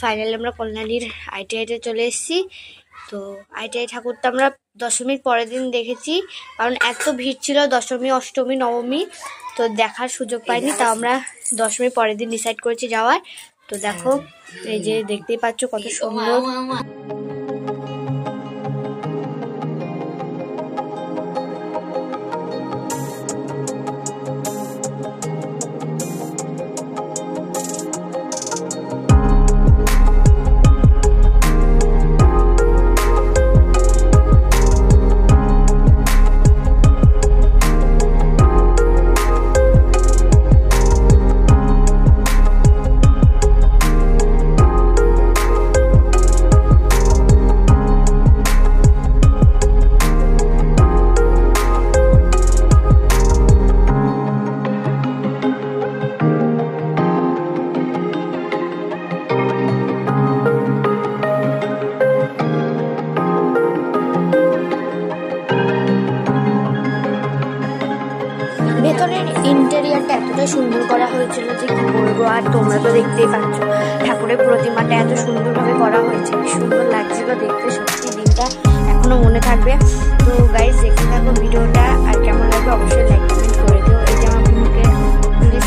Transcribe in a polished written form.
Finally আমরা কল্যাণীর ITI-তে চলে এসেছি। তো ITI ঠাকুরটা আমরা দশমীর পরের দিন দেখেছি, কারণ এত ভিড় ছিল দশমী, অষ্টমী, নবমী, তো দেখার সুযোগ পাইনি। তা আমরা দশমীর পরের দিন ডিসাইড করেছি যাওয়ার। তো দেখো, এই যে দেখতেই পাচ্ছ কত সুন্দর। ভেতরের ইন্টেরিয়ারটা এতটা সুন্দর করা হয়েছিল যে কি বলবো। আর তোমরা তো দেখতেই পাচ্ছ ঠাকুরের প্রতিমাটা এত সুন্দরভাবে করা হয়েছে, কি সুন্দর লাগছিল দেখতে। সত্যি দিনটা এখনো মনে থাকবে। তো গাইজ দেখতে থাকো ভিডিওটা, আর কেমন লাগবে অবশ্যই লাইক কমেন্ট করে দিও। এই যে আমার বোনকে পুলিশ